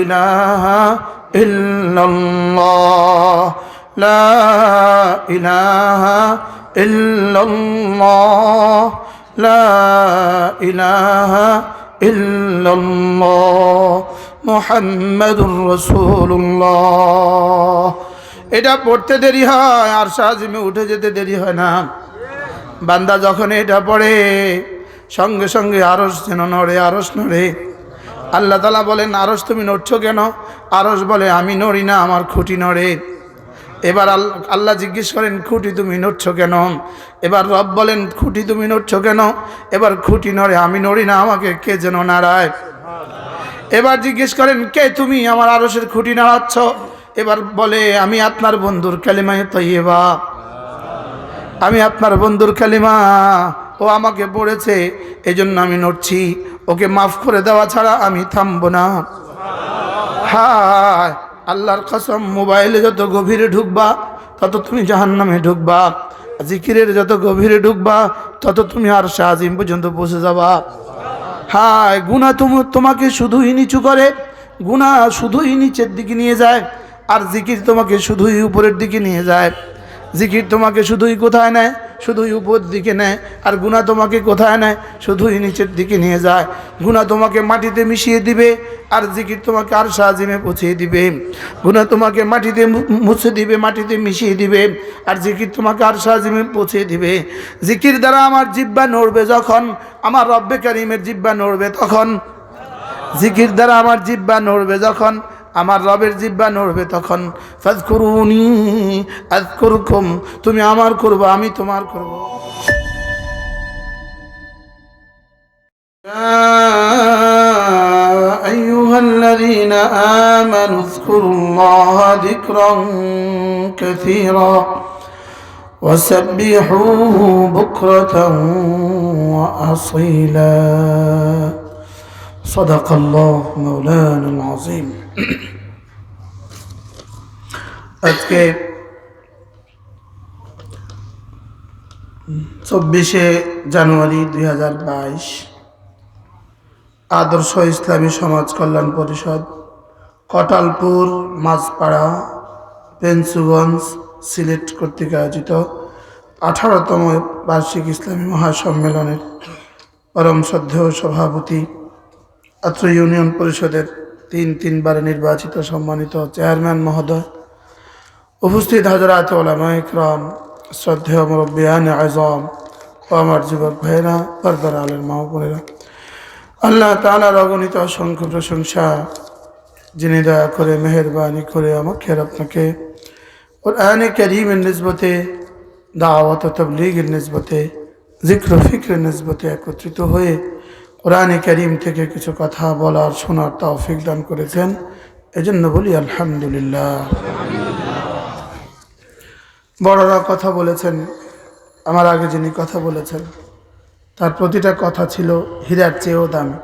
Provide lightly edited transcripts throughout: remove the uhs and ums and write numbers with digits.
ইলাহা ইল্লাল্লাহ লা ইলাহা ইল্লাল্লাহ লা ইলাহা ইল্লাল্লাহ মুহাম্মাদুর রাসূলুল্লাহ। এটা পড়তে দেরি হয় আর শাহজিমে উঠে যেতে দেরি হয় না। বান্দা যখন এটা পড়ে সঙ্গে সঙ্গে আরশ যেন নড়ে, আরশ নড়ে। আল্লাহ তাআলা বলেন, আরশ তুমি নড়ছো কেন? আরশ বলে, আমি নড়ি না, আমার খুঁটি নড়ে। এবার আল্লাহ জিজ্ঞেস করেন, খুঁটি তুমি নড়ছো কেন? এবার রব বলেন, খুঁটি তুমি নড়ছো কেন? এবার খুঁটি নড়ে, আমি নড়ি না, আমাকে কে যেন নাড়ায়। এবার জিজ্ঞেস করেন, কে তুমি আমার আরশের খুঁটি নাড়াচ্ছ? এবার বলে, আমি আপনার বন্ধুর কালিমায়ে তাইয়্যিবা, আমি আপনার বন্ধুর কালিমা, ও আমাকে পড়েছে, এজন্য আমি নড়ছি। ওকে মাফ করে দেওয়া ছাড়া আমি থামবো না। হায় আল্লাহর কসম, মোবাইলে যত গভীরে ঢুকবা তত তুমি জাহান্নামে ঢুকবা। জিকিরের যত গভীরে ঢুকবা তত তুমি আরশে আজিম পর্যন্ত পৌঁছে যাবা। হায় গুনাহ তোমাকে শুধুই নিচু করে, গুনাহ শুধুই নিচের দিকে নিয়ে যায়, আর জিকির তোমাকে শুধুই উপরের দিকে নিয়ে যায়। জিকির তোমাকে শুধুই কোথায় নেয়? শুধুই উপর দিকে নেয়। আর গুনাহ তোমাকে কোথায় নেয়? শুধুই নিচের দিকে নিয়ে যায়। গুনাহ তোমাকে মাটিতে মিশিয়ে দিবে, আর জিকির তোমাকে আরশে আজিমে পৌঁছিয়ে দিবে। গুনাহ তোমাকে মাটিতে মুছে দিবে, মাটিতে মিশিয়ে দিবে, আর জিকির তোমাকে আরশে আজিমে পৌঁছিয়ে দিবে। জিকির দ্বারা আমার জিহ্বা নড়বে যখন, আমার রব্বে কারীমের জিহ্বা নড়বে তখন। জিকির দ্বারা আমার জিহ্বা নড়বে যখন, আমার রবের জিহ্বা নড়বে তখন। ফাযকুরুনি আযকুরকুম, তুমি আমার করবে, আমি তোমার করব। ইয়া আইয়ুহাল্লাযীনা আমানু যকুরুল্লাহা যিকরান কাসীরা ওয়াসাব্বিহুহু বুকরাতান ওয়া আসীলা। সাদাকাল্লাহু মাওলানাল আযীম। আজকে 24শে জানুয়ারি 2022, আদর্শ ইসলামী সমাজ কল্যাণ পরিষদ, কটালপুর মাঝপাড়া, পেঞ্চুগঞ্জ, সিলেট কর্তৃক আয়োজিত 18তম বার্ষিক ইসলামী মহাসম্মেলনের পরম শ্রদ্ধেয় সভাপতি, অত্র ইউনিয়ন পরিষদের তিনবারে নির্বাচিত সম্মানিত চেয়ারম্যান মহোদয়, উপস্থিত হযরত উলামায়ে ইকরাম, শ্রদ্ধেয় মুরব্বিয়ানে আযম ও আমার যুবক ভাইয়েরা, পর্দার আলের মা ও বোনেরা, আল্লাহ তাআলার অগণিত অসংখ্য প্রশংসা, যিনি দয়া করে মেহেরবানি করে আমাকে আর আপনাকে কুরআনে কারীমের নিসবতে, দাওয়াত ও তাবলীগের নিসবতে, জিক্র ও ফিক্রের নিসবতে একত্রিত হয়ে কুরআনে কারীম থেকে কিছু কথা বলার শোনার তৌফিক দান করেছেন। এজন্য বলি আলহামদুলিল্লাহ। বড়রা কথা বলেছেন, আমার আগে যিনি কথা বলেছেন তার প্রতিটা কথা ছিল হীরার চেয়েও দামি।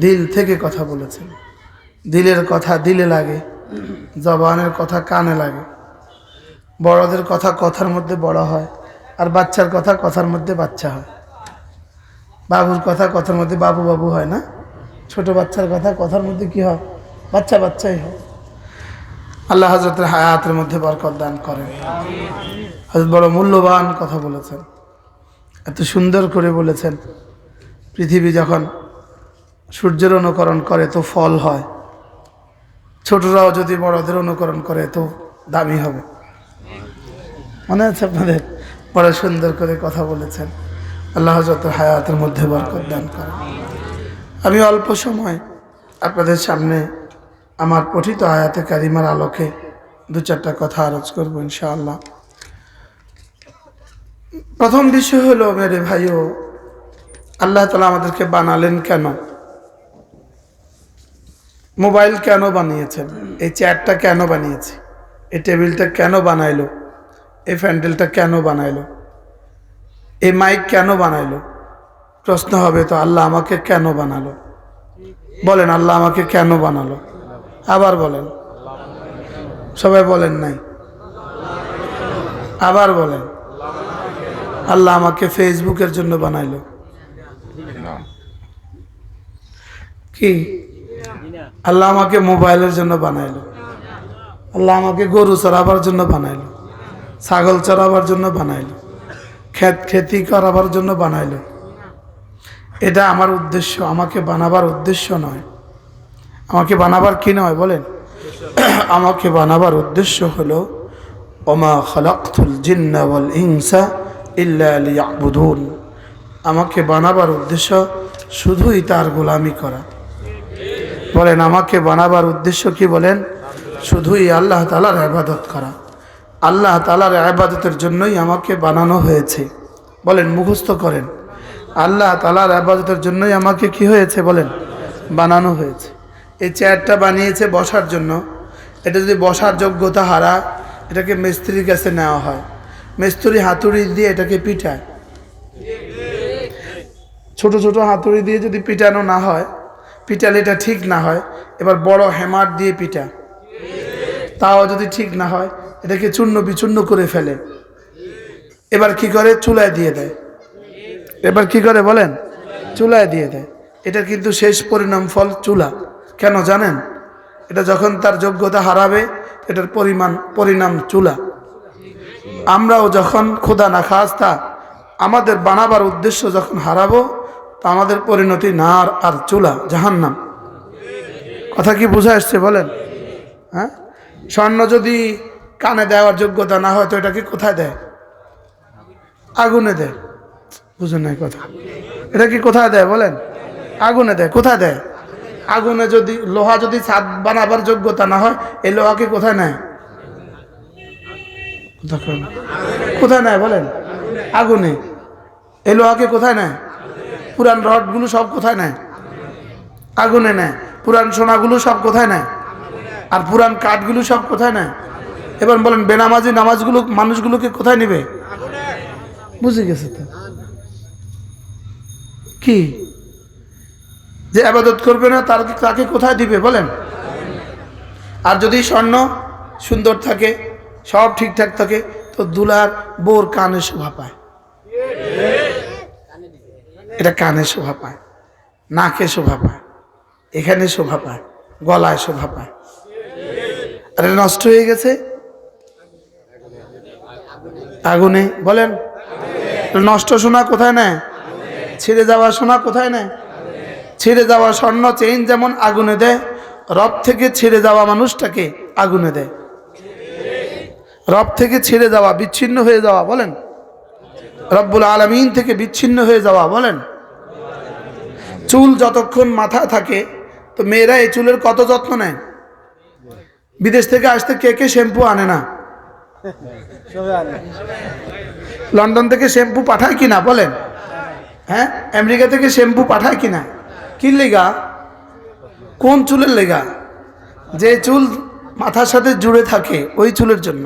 দিল থেকে কথা বলেছেন। দিলের কথা দিলে লাগে, জবানের কথা কানে লাগে। বড়দের কথা কথার মধ্যে বড় হয়, আর বাচ্চার কথা কথার মধ্যে বাচ্চা হয়। বাবুর কথা কথার মধ্যে বাবু বাবু হয় না, ছোট বাচ্চার কথা কথার মধ্যে কি হয়? বাচ্চা বাচ্চাই হয়। আল্লাহ হযরতের হায়াতের মধ্যে বরকত দান করেন। হযরত বড় মূল্যবান কথা বলেছেন, এত সুন্দর করে বলেছেন। পৃথিবী যখন সূর্যের অনুকরণ করে তো ফল হয়, ছোটরাও যদি বড়দের অনুকরণ করে তো দামি হবে। মনে আছে আপনাদের? বড় সুন্দর করে কথা বলেছেন। আল্লাহ হযরতের হায়াতের মধ্যে বরকত দান করেন। আমি অল্প সময় আপনাদের সামনে আমার পঠিত আয়াতে কারিমার আলোকে দু চারটা কথা আরজ করব ইনশাআল্লাহ। প্রথম বিষয় হলো, মেরে ভাইও, আল্লাহ তাআলা আমাদেরকে বানালেন কেন? মোবাইল কেন বানিয়েছেন? এই চেয়ারটা কেন বানিয়েছে? এই টেবিলটা কেন বানাইলো? এই প্যান্ডেলটা কেন বানাইলো? এই মাইক কেন বানাইলো? প্রশ্ন হবে, তো আল্লাহ আমাকে কেন বানালো? বলেন, আল্লাহ আমাকে কেন বানালো? আবার বলেন, সবাই বলেন নাই, আবার বলেন, আল্লাহ আমাকে ফেসবুকের জন্য বানাইলো কি? আল্লাহ আমাকে মোবাইলের জন্য বানাইলো, আল্লাহ আমাকে গরু চড়াবার জন্য বানাইলো, ছাগল চড়াবার জন্য বানাইলো, খেতি করাবার জন্য বানাইলো। এটা আমার উদ্দেশ্য, আমাকে বানাবার উদ্দেশ্য নয়। আমাকে বানাবার কি নয় বলেন? আমাকে বানাবার উদ্দেশ্য হলো ওমা খালাকতুল জিন্না ওয়াল ইনসা ইল্লা লিয়াবুদুন। আমাকে বানাবার উদ্দেশ্য শুধুই তার গোলামি করা। বলেন আমাকে বানাবার উদ্দেশ্য কি বলেন? শুধুই আল্লাহ তাআলার ইবাদত করা। আল্লাহ তাআলার ইবাদতের জন্যই আমাকে বানানো হয়েছে। বলেন, মুখস্থ করেন, আল্লাহ তাআলার ইবাদতের জন্যই আমাকে কি হয়েছে বলেন? বানানো হয়েছে। এই চেয়ারটা বানিয়েছে বসার জন্য। এটা যদি বসার যোগ্যতা হারা, এটাকে মিস্ত্রির কাছে নেওয়া হয়, মিস্ত্রি হাতুড়ি দিয়ে এটাকে পিটায়। ছোট ছোট হাতুড়ি দিয়ে যদি পিটানো না হয়, পিটালে এটা ঠিক না হয়, এবার বড় হ্যামার দিয়ে পিটা, তাও যদি ঠিক না হয়, এটাকে চূর্ণ বিচূর্ণ করে ফেলে। এবার কি করে? চুলায় দিয়ে দেয়। এবার কি করে বলেন? চুলায় দিয়ে দেয়। এটা কিন্তু শেষ পরিণাম ফল চুলা। কেন জানেন? এটা যখন তার যোগ্যতা হারাবে, এটার পরিণাম চুলা। আমরাও যখন খোদা না খাস্তা আমাদের বানাবার উদ্দেশ্য যখন হারাবো, তা আমাদের পরিণতি নার আর চুলা, জাহান্নাম। কথা কি বুঝা আসছে বলেন? হ্যাঁ, স্বর্ণ যদি কানে দেওয়ার যোগ্যতা না হয়, তো এটাকে কোথায় দেয়? আগুনে দেয়। বুঝেন নাই কথা? এটা কি কোথায় দেয় বলেন? আগুনে দেয়। কোথায় দেয়? আগুনে। যদি লোহা যদি ছাদ বানাবার যোগ্যতা না হয়, এই লোহাকে কোথায় নেয়? কোথায় নেয় বলেন? আগুনে। এই লোহাকে কোথায় নেয়? পুরান রডগুলো সব কোথায় নেয়? আগুনে নেয়। পুরান সোনাগুলো সব কোথায় নেয়? আর পুরান কাঠগুলো সব কোথায় নেয়? এবার বলেন, বেনামাজি নামাজগুলো মানুষগুলোকে কোথায় নেবে? বুঝে গেছে তো? কি যে ইবাদত করবে না, তাকে কোথায় দিবে বলেন? আর যদি স্বর্ণ সুন্দর থাকে, সব ঠিকঠাক থাকে, তো দুলার বোর কানে শোভা পায়। এটা কানে শোভা পায়, নাকে শোভা পায়, এখানে শোভা পায়, গলায় শোভা পায়। আর নষ্ট হয়ে গেছে আগুনে। বলেন, নষ্ট সোনা কোথায় নেয়? ছিঁড়ে যাওয়া সোনা কোথায় নেয়? ছিঁড়ে যাওয়া স্বর্ণ চেইন যেমন আগুনে দেয়, রব থেকে ছিঁড়ে যাওয়া মানুষটাকে আগুনে দেয়। রব থেকে ছিঁড়ে যাওয়া, বিচ্ছিন্ন হয়ে যাওয়া, বলেন রব্বুল আলামিন থেকে বিচ্ছিন্ন হয়ে যাওয়া, বলেন। চুল যতক্ষণ মাথায় থাকে, তো মেয়েরা এই চুলের কত যত্ন নেয়। বিদেশ থেকে আসতে কে কে শ্যাম্পু আনে না? লন্ডন থেকে শ্যাম্পু পাঠায় কিনা বলেন? হ্যাঁ, আমেরিকা থেকে শ্যাম্পু পাঠায় কিনা? কি লেগা? কোন চুলের লেগা? যে চুল মাথার সাথে জুড়ে থাকে ওই চুলের জন্য।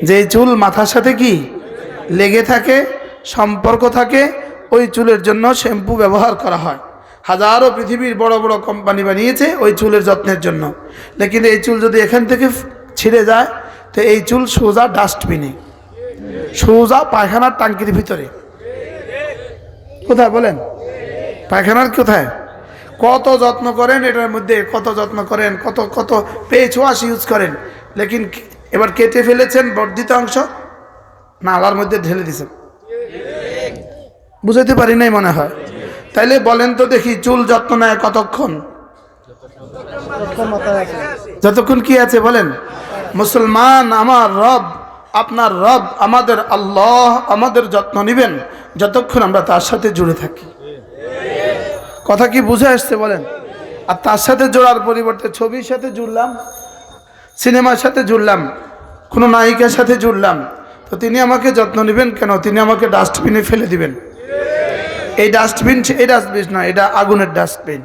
যে চুল মাথার সাথে কি লেগে থাকে, সম্পর্ক থাকে, ওই চুলের জন্য শ্যাম্পু ব্যবহার করা হয়। হাজারো পৃথিবীর বড় বড় কোম্পানি বানিয়েছে ওই চুলের যত্নের জন্য। লেকিন এই চুল যদি এখান থেকে ছিঁড়ে যায়, তো এই চুল সোজা ডাস্টবিনে, সোজা পায়খানার টাঙ্কির ভিতরে। কোথায় বলেন? পায়খানার কোথায়? কত যত্ন করেন এটার মধ্যে, কত যত্ন করেন, কত কত পেজ ওয়াশ ইউজ করেন, লেকিন এবার কেটে ফেলেছেন বর্ধিত অংশ, নালার মধ্যে ঢেলে দিয়েছেন। বুঝাইতে পারি নাই মনে হয়। তাইলে বলেন তো দেখি, চুল যত্ন নেয় কতক্ষণ? যতক্ষণ কি আছে বলেন? মুসলমান, আমার রব, আপনার রব, আমাদের আল্লাহ আমাদের যত্ন নিবেন যতক্ষণ আমরা তার সাথে জুড়ে থাকি। কথা কি বুঝে আসছে বলেন? আর তার সাথে জোড়ার পরিবর্তে ছবির সাথে জুড়লাম, সিনেমার সাথে জুড়লাম, কোনো নায়িকার সাথে জুড়লাম, তো তিনি আমাকে যত্ন নেবেন কেন? তিনি আমাকে ডাস্টবিনে ফেলে দিবেন। এই ডাস্টবিন নয়, এটা আগুনের ডাস্টবিন।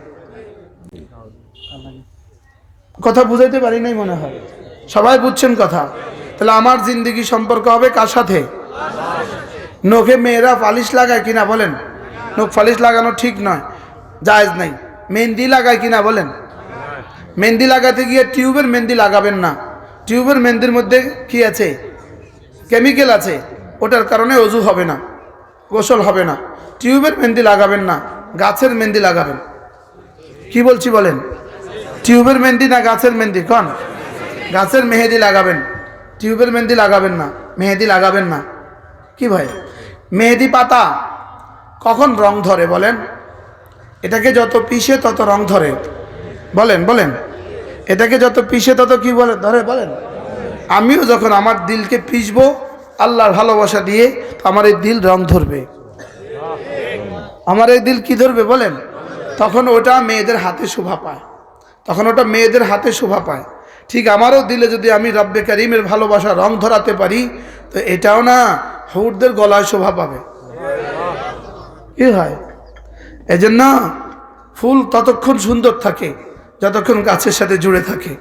কথা বুঝাইতে পারি নাই মনে হয়। সবাই বুঝছেন কথা? তাহলে আমার জিন্দেগি সম্পর্ক হবে কার সাথে? নখে মেয়েরা পালিশ লাগায় কিনা বলেন? নখ পালিশ লাগানো ঠিক নয়, জায়েজ নাই। মেহেন্দি লাগায় কিনা বলেন? মেহেন্দি লাগাতে গিয়ে টিউবের মেহেন্দি লাগাবেন না। টিউবের মেহেন্দির মধ্যে কি আছে? কেমিক্যাল আছে, ওটার কারণে ওযু হবে না, গোসল হবে না। টিউবের মেহেন্দি লাগাবেন না, গাছের মেহেন্দি লাগাবেন। কি বলছি বলেন? টিউবের মেহেদি না গাছের মেহেদি? কোন? গাছের মেহেদি লাগাবেন, টিউবের মেহেদি লাগাবেন না, মেহেদি লাগাবেন না। কি ভাই, মেহেদি পাতা কখন রং ধরে বলেন? এটাকে যত পিষে তত রং ধরে। বলেন বলেন, এটাকে যত পিষে তত কি বলে ধরে বলেন? আমিও যখন আমার দিলকে পিষবো আল্লাহর ভালোবাসা দিয়ে, তো আমার এই দিল রং ধরবে। আমার এই দিল কি ধরবে বলেন? তখন ওটা মেয়েদের হাতে শোভা পায়, তখন ওটা মেয়েদের হাতে শোভা পায়। ঠিক আমারও দিলে যদি আমি রব্বে কারিমের ভালোবাসা রং ধরাতে পারি, তো এটাও না হুরদের গলায় শোভা পাবে। কি হয়? এজন্য ফুল ততক্ষণ সুন্দর থাকে যতক্ষণ গাছের সাথে জুড়ে থাকে।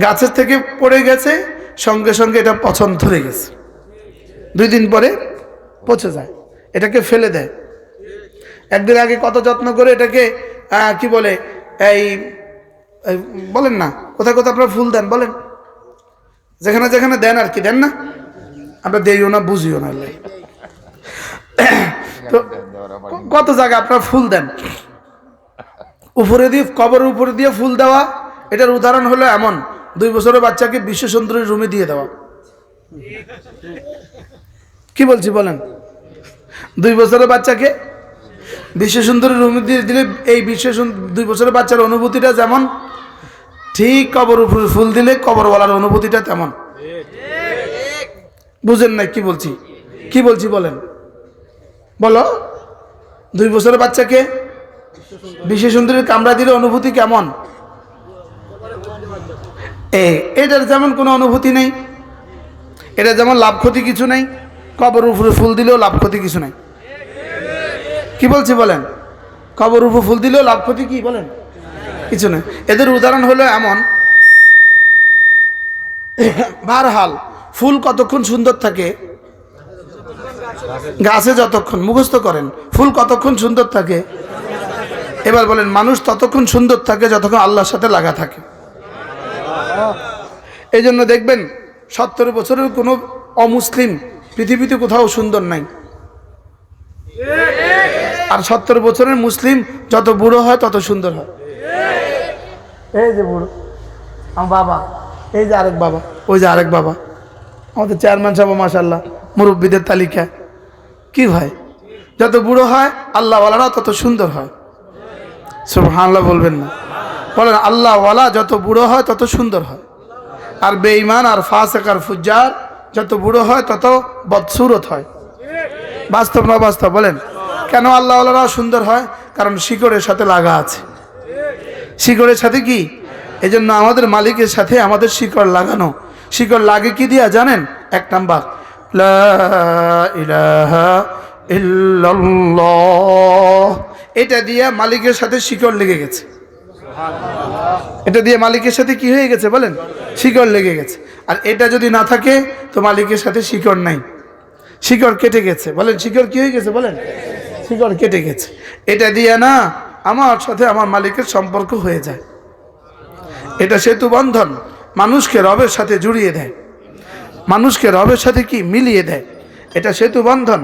গাছের থেকে পড়ে গেছে, সঙ্গে সঙ্গে এটা পছন্দ ধরে গেছে, 2 দিন পরে পচে যায়, এটাকে ফেলে দেয়। একদিন আগে কত যত্ন করে এটাকে কি বলে এই বলেন না, কোথায় কোথায় আপনারা ফুল দেন বলেন? যেখানে যেখানে দেন আর কি, দেন না? আমরা দেইও না, বুঝিও না। তো কত জায়গায় আপনারা ফুল দেন, উপরে দিয়ে, কবরের উপরে দিয়ে ফুল দেওয়া। এটার উদাহরণ হলো এমন, 2 বছরের বাচ্চাকে বিশ্ব সুন্দরী রুমে দিয়ে দেওয়া। কি বলছি বলেন? 2 বছরের বাচ্চাকে বিশ্ব সুন্দরী রুমে দিয়ে দিলে এই 2 বছরের বাচ্চার অনুভূতিটা যেমন, ঠিক কবর উপরে ফুল দিলে কবরওয়ালার অনুভূতিটা তেমন। বুঝেন না কি বলছি? কি বলছি বলেন? বলো, 2 বছরের বাচ্চাকে বিশ্ব সুন্দরীর কামড়া দিলে অনুভূতি কেমন? এটার যেমন কোনো অনুভূতি নেই, এটা যেমন লাভ ক্ষতি কিছু নেই, কবর উপরে ফুল দিলেও লাভ ক্ষতি কিছু নেই। কি বলছি বলেন? কবর উপরে ফুল দিলেও লাভ ক্ষতি কি বলেন? কিছু নেই। এদের উদাহরণ হলো এমন, বারহাল ফুল কতক্ষণ সুন্দর থাকে? গাছে যতক্ষণ, মুখস্থ করেন, ফুল কতক্ষণ সুন্দর থাকে? এবার বলেন, মানুষ ততক্ষণ সুন্দর থাকে যতক্ষণ আল্লাহর সাথে লাগা থাকে। এই জন্য দেখবেন 70 বছরের কোনো অমুসলিম পৃথিবীতে কোথাও সুন্দর নাই। আর 70 বছরের মুসলিম যত বুড়ো হয় তত সুন্দর হয়। এই যে বুড়ো আমার বাবা, এই যে আরেক বাবা, ওই যে আরেক বাবা, আমাদের চেয়ারম্যান সাহেব মাশাআল্লাহ মুরব্বীদের তালিকা। কি ভাই, যত বুড়ো হয় আল্লাহওয়ালারা তত সুন্দর হয়। সুবহানাল্লাহ বলবেন না? বলেন, আল্লাহওয়ালা যত বুড়ো হয় তত সুন্দর হয়। আর বেঈমান আর ফাসিক আর ফুজ্জার যত বুড়ো হয় তত বদসুরত হয়। বাস্তব না বাস্তব বলেন? কেন আল্লাহওয়ালারা সুন্দর হয়? কারণ শিকড়ের সাথে লাগা আছে। শিকড়ের সাথে কি? এই জন্য আমাদের মালিকের সাথে আমাদের শিকড় লাগানো। শিকড় লাগে কি দিয়া জানেন? 1 নাম্বার, লা ইলাহা ইল্লাল্লাহ। এটা দিয়ে মালিকের সাথে শিকড় লেগে গেছে। এটা দিয়ে মালিকের সাথে কি হয়ে গেছে বলেন? শিকড় লেগে গেছে। আর এটা যদি না থাকে তো মালিকের সাথে শিকড় নাই, শিকড় কেটে গেছে। বলেন, শিকড় কি হয়ে গেছে বলেন? শিকড় কেটে গেছে। এটা দিয়ে না আমার সাথে আমার মালিকের সম্পর্ক হয়ে যায়। এটা সেতু বন্ধন, মানুষকে রবের সাথে জুড়িয়ে দেয়, মানুষকে রবের সাথে কি মিলিয়ে দেয়। এটা সেতু বন্ধন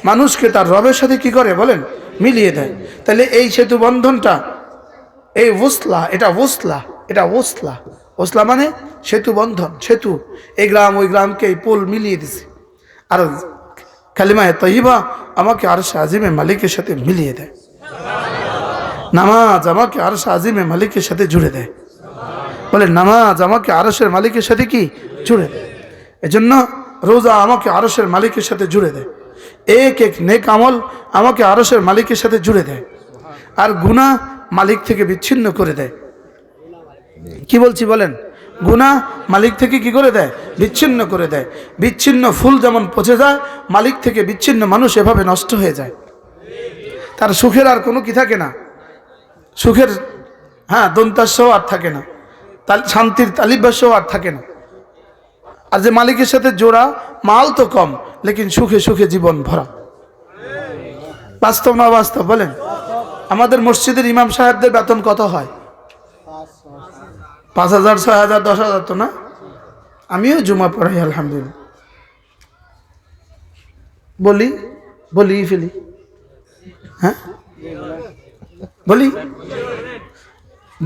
মানুষকে তার রবের সাথে কি করে বলেন? মিলিয়ে দেয়। তাহলে এই সেতু বন্ধনটা, এই ওসলা, এটা ওসলা, এটা ওসলা। ওসলা মানে সেতু বন্ধন, সেতু। এই গ্রাম ওই গ্রামকে এই পোল মিলিয়ে দিছে। আর কালিমায়ে তয়্যিবা আমাকে আরশে আজিমে মালিকের সাথে মিলিয়ে দেয়। নামাজ আমাকে আরশে আজিমে মালিকের সাথে জুড়ে দেয়। বলে, নামাজ আমাকে আরশের মালিকের সাথে কি জুড়ে দেয়। এজন্য রোজা আমাকে আরশের মালিকের সাথে জুড়ে দেয়। এক নেক আমল আমাকে আরশের মালিকের সাথে জুড়ে দেয়। আর গুনাহ মালিক থেকে বিচ্ছিন্ন করে দেয়। কি বলছি বলেন? গুনাহ মালিক থেকে কি করে দেয়? বিচ্ছিন্ন করে দেয়। বিচ্ছিন্ন ফুল যেমন পচে যায়, মালিক থেকে বিচ্ছিন্ন মানুষ এভাবে নষ্ট হয়ে যায়। তার সুখের আর কোনো কি থাকে না, সুখের দন্তাস্যও আর থাকে না, শান্তির তালিবাস্যও আর থাকে না। আর যে মালিকের সাথে জোড়া, মাল তো কম লেকিন সুখে সুখে জীবন ভরা। বাস্তব না বাস্তব বলেন? আমাদের মসজিদের ইমাম সাহেবদের বেতন কত হয়? 5,000, 6,000, 10,000 তো না? আমিও জুমা পড়াই আলহামদুলিল্লাহ। বলি ফেলি, হ্যাঁ বলি।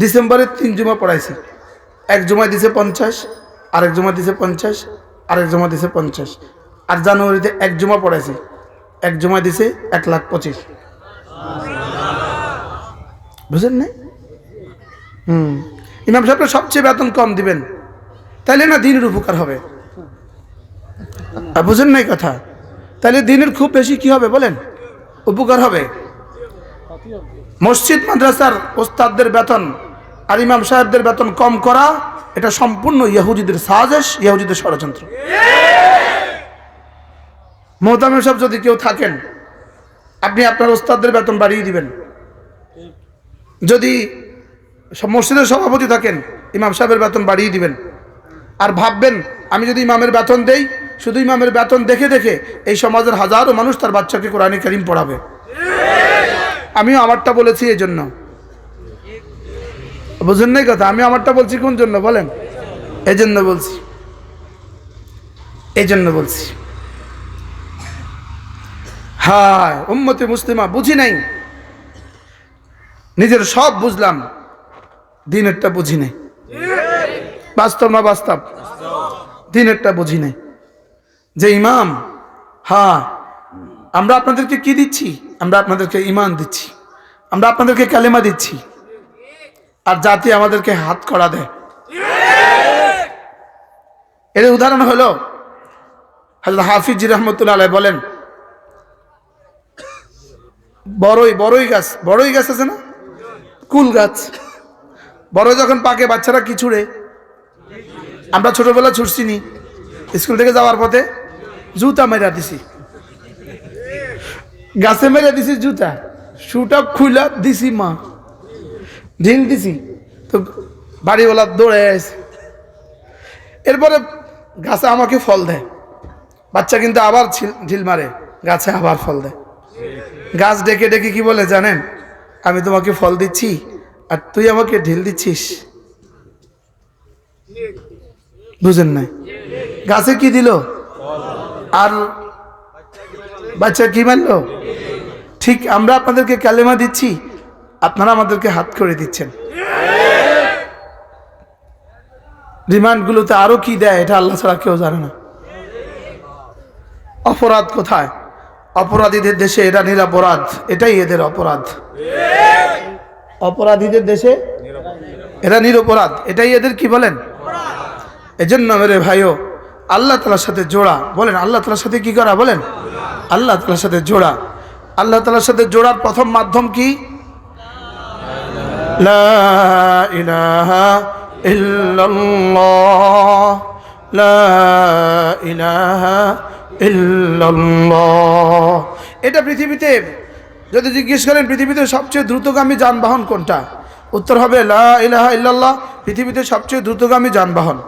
ডিসেম্বরে 3 জুমা পড়াইছি, এক জুমায় দিছে 50, আরেক জুমা দিছে 50, আরেক জুমা দিছে 50, আর জানুয়ারিতে এক জুমা পড়াইছি, এক জুমা দিছে 1,25,000। বুঝেন না? ইমাম সাহেবরা সবচেয়ে বেতন কম দিবেন, তাইলে না দিনের উপকার হবে। আর বুঝেন নাই কথা? তাহলে দিনের খুব বেশি কি হবে বলেন? উপকার হবে। মসজিদ মাদ্রাসার ওস্তাদদের বেতন আর ইমাম সাহেবদের বেতন কম করা, এটা সম্পূর্ণ ইহুদিদের সাজেশ, ইহুদিদের ষড়যন্ত্র। মোহতামিম সাহেব যদি কেউ থাকেন, আপনি আপনার ওস্তাদদের বেতন বাড়িয়ে দিবেন। যদি মসজিদের সভাপতি থাকেন, ইমাম সাহেবের বেতন বাড়িয়ে দিবেন। আর ভাববেন আমি যদি ইমামের বেতন দেই, শুধু ইমামের বেতন দেখে দেখে এই সমাজের হাজারো মানুষ তার বাচ্চাকে কোরআনে কারীম পড়াবে। আমিও আমারটা বলেছি এই জন্য। বুঝেন নাই কথা? আমি আমারটা বলছি কোন জন্য বলেন? এই জন্য বলছি, এই জন্য বলছি। হায় উম্মতে মুসলিমা, বুঝি নাই, নিজের সব বুঝলাম, দিনেরটা বুঝি নাই। বাস্তব না বাস্তব? দিনেরটা বুঝি নাই। যে ইমাম, হ্যাঁ আমরা আপনাদেরকে কি দিচ্ছি? আমরা আপনাদেরকে ঈমান দিচ্ছি, আমরা আপনাদেরকে কালেমা দিচ্ছি, আর জাতি আমাদেরকে হাত করা দেয়। এর উদাহরণ হলো হযরত হাফিজ জি রহমতুল্লাহ আলাইহি বলেন, বড়ই গাছ আছে না, কুল গাছ, বড়ই যখন পাকে বাচ্চারা কি ছুঁড়ে? আমরা ছোটবেলা ছুটছি নি, স্কুল থেকে যাওয়ার পথে জুতা মেরা দিছি, গাছে মেরে দিছি জুতা, শুটা খুলা দিছি, মা ঢিল দিছি, তো বাড়িওয়ালা দৌড়ে আসে। এরপরে গাছে আমাকে ফল দেয়, বাচ্চা কিন্তু আবার ঢিল মারে, গাছে আবার ফল দেয়। গাছ ডেকে ডেকে কি বলে জানেন? আমি তোমাকে ফল দিচ্ছি আর তুই আমাকে ঢিল দিচ্ছিস। বুঝেন নাই? গাছে কি দিল আর বাচ্চা কি মানলো? ঠিক আমরা আপনাদেরকে কালেমা দিচ্ছি, আপনারা আমাদেরকে হাত করে দিচ্ছেন। রিমান্ডগুলোতে আরো কি দেয় এটা আল্লাহ ছাড়া কেউ জানে না। অপরাধ কোথায়? অপরাধীদের দেশে এরা নিরপরাধ, এটাই এদের অপরাধ। অপরাধীদের দেশে এরা নিরপরাধ, এটাই এদের কি বলেন? এজন্য মেরে ভাইও, আল্লাহ তাআলার সাথে জোড়া, বলেন আল্লাহ তাআলার সাথে কি করা? বলেন আল্লাহ তাআলার সাথে জোড়া। আল্লাহ তাআলার সাথে জোড়ার প্রথম মাধ্যম কি? লা ইলাহা ইল্লাল্লাহ, লা ইলাহা ইল্লাল্লাহ। এটা পৃথিবীতে যদি জিজ্ঞেস করেন পৃথিবীতে সবচেয়ে দ্রুতগামী যানবাহন কোনটা, উত্তর হবে লা ইলাহা ইল্লাল্লাহ পৃথিবীতে সবচেয়ে দ্রুতগামী যানবাহন।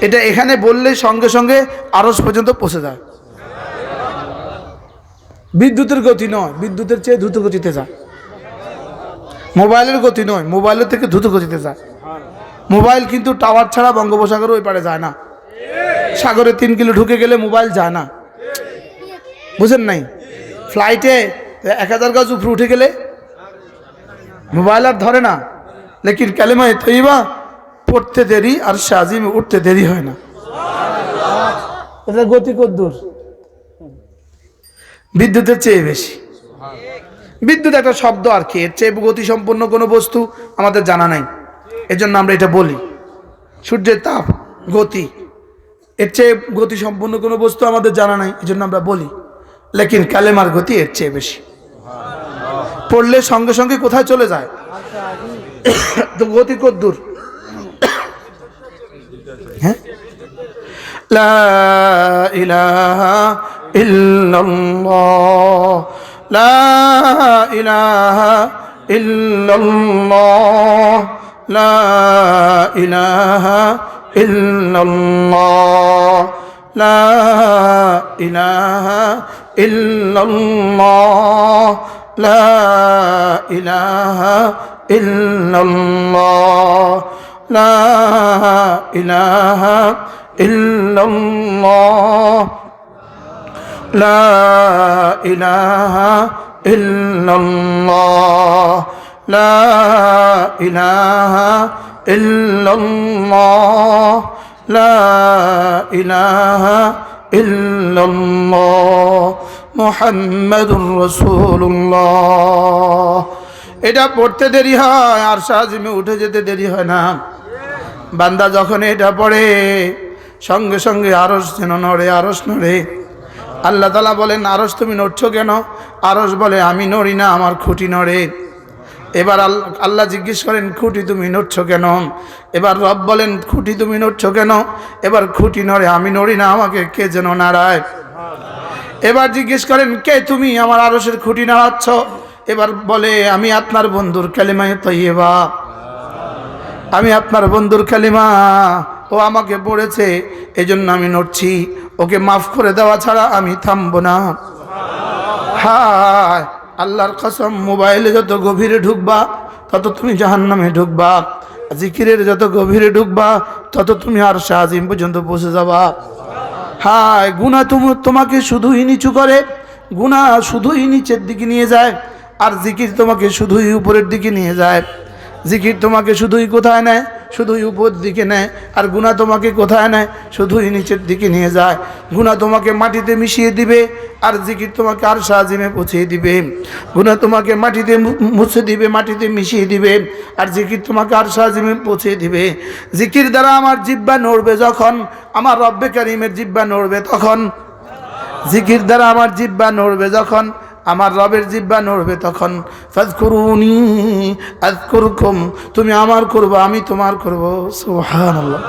এটা এখানে বললে সঙ্গে সঙ্গে আরশ পর্যন্ত পৌঁছে যায়। বিদ্যুতের গতি নয়, বিদ্যুতের চেয়ে দ্রুত গতিতে যায়। মোবাইলের গতি নয়, মোবাইলের থেকে দ্রুত গতিতে যায়। মোবাইল কিন্তু টাওয়ার ছাড়া বঙ্গোপসাগর ওই পারে যায় না। সাগরে 3 কিলো ঢুকে গেলে মোবাইল যায় না। বুঝেন নাই? ফ্লাইটে 1000 গজ উপরে উঠে গেলে মোবাইল আর ধরে না। লেকিন কালেমায়ে তৈয়বা পড়তে দেরি আর শাজিমে উঠতে দেরি হয় না। এটা গতি কদ্দূর? বিদ্যুতের চেয়ে বেশি। বিদ্যুৎ একটা শব্দ আর কি, এর চেয়ে গতি সম্পন্ন কোনো বস্তু আমাদের জানা নাই, এজন্য আমরা এটা বলি। সূর্যের তাপ গতি, এর চেয়ে গতি সম্পন্ন কোনো বস্তু আমাদের জানা নাই, এজন্য আমরা বলি। লেকিন কালেমার গতি এর চেয়ে বেশি। পড়লে সঙ্গে সঙ্গে কোথায় চলে যায়? তো গতি কদ্দূর? হ্যাঁ, লা ইলাহা ইল্লাল্লাহ, লা ইলাহা ইল্লাল্লাহ, লা ইলাহা ইল্লাল্লাহ, লা ইলাহা ইল্লাল্লাহ, লা ইলাহা ইল্লাল্লাহ, লা ইলাহা ইল্লাল্লাহ, লা ইলাহা ইল্লাল্লাহ, লা ইলাহা ইল্লাল্লাহ, লা ইলাহা ইল্লাল্লাহ, মুহাম্মাদুর রাসূলুল্লাহ। এটা পড়তে দেরি হয় আর শাহজিমে উঠে যেতে দেরি হয় না। বান্দা যখন এটা পড়ে সঙ্গে সঙ্গে আরশ যেন নড়ে, আরশ নড়ে। আল্লাহ তাআলা বলেন, আরশ তুমি নড়ছো কেন? আরশ বলে, আমি নড়ি না, আমার খুঁটি নড়ে। এবার আল্লাহ জিজ্ঞেস করেন, খুঁটি তুমি নড়ছো কেন? এবার রব বলেন, খুঁটি তুমি নড়ছো কেন? এবার খুঁটি নড়ে, আমি নড়ি না, আমাকে কে যেন নাড়ায়। এবার জিজ্ঞেস করেন, কে তুমি? আমার আরশের খুঁটি নাড়াচ্ছ। এবার বলে, আমি আপনার বন্ধুর কালিমায়ে তাইয়্যিবা, আমি আপনার বন্ধুর কালিমা, ও আমাকে পড়েছে, এজন্য আমি নড়ছি। ওকে মাফ করে দেওয়া ছাড়া আমি থামবো না। হায় আল্লাহর কসম, মোবাইলে যত গভীরে ঢুকবা তত তুমি জাহান্নামে ঢুকবা, জিকিরের যত গভীরে ঢুকবা তত তুমি আরশে আজিম পর্যন্ত পৌঁছে যাবা। হায় গুনাহ তোমাকে শুধুই নিচু করে, গুনাহ শুধুই নিচের দিকে নিয়ে যায়, আর জিকির তোমাকে শুধুই উপরের দিকে নিয়ে যায়। জিকির তোমাকে শুধুই কোথায় নেয়? শুধুই উপরের দিকে নেয়। আর গুনাহ তোমাকে কোথায় নেয়? শুধুই নিচের দিকে নিয়ে যায়। গুনাহ তোমাকে মাটিতে মিশিয়ে দিবে, আর জিকির তোমাকে আরশে আজিমে পৌঁছে দিবে। গুনাহ তোমাকে মাটিতে মুছে দিবে, মাটিতে মিশিয়ে দিবে, আর জিকির তোমাকে আরশে আজিমে পৌঁছে দিবে। জিকির দ্বারা আমার জিহ্বা নড়বে যখন, আমার রব্বে কারীমের জিহ্বা নড়বে তখন। জিকির দ্বারা আমার জিহ্বা নড়বে যখন, আমার রবের জিহ্বা নড়বে তখন। ফাযকুরুনি আযকুরকুম, তুমি আমার করবা, আমি তোমার করব। সুবহানাল্লাহ।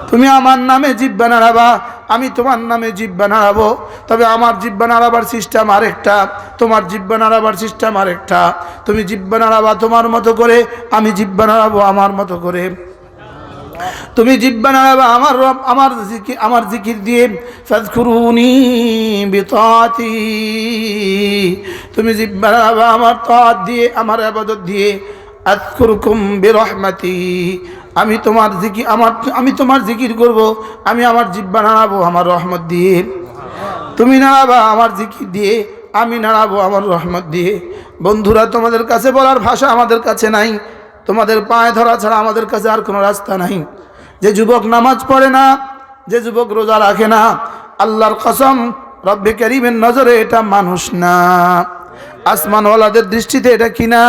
তুমি আমার নামে জিহ্বা নাড়াবা, আমি তোমার নামে জিহ্বা নাড়াবো। তবে আমার জিহ্বা নাড়াবার সিস্টেম আরেকটা, তোমার জিহ্বা নাড়াবার সিস্টেম আরেকটা। তুমি জিহ্বা নাড়াবা তোমার মতো করে, আমি জিহ্বা নাড়াবো আমার মতো করে। তুমি জিহ্বা নাড়াবা আমার রব, আমার জিকির দিয়ে। ফাযকুরুনি বিতাআতি, তুমি জিহ্বা নাড়াবা আমার তাআত দিয়ে, আমার ইবাদত দিয়ে। আযকুরকুম বিরহমাতি, আমি তোমার জিকির করব, আমি আমার জিহ্বা নাড়াবো আমার রহমত দিয়ে। তুমি নাড়াবা আমার জিকির দিয়ে, আমি নাড়াবো আমার রহমত দিয়ে। বন্ধুরা, তোমাদের কাছে বলার ভাষা আমাদের কাছে নাই, তোমাদের পায়ে ধরা ছাড়া আমাদের কাছে আর কোনো রাস্তা নাই। যে যুবক নামাজ পড়ে না, যে যুবক রোজা রাখে না, আল্লাহর কসম, রব্বে কারীমের নজরে এটা মানুষ না। আসমানওয়ালাদের দৃষ্টিতে এটা কি না?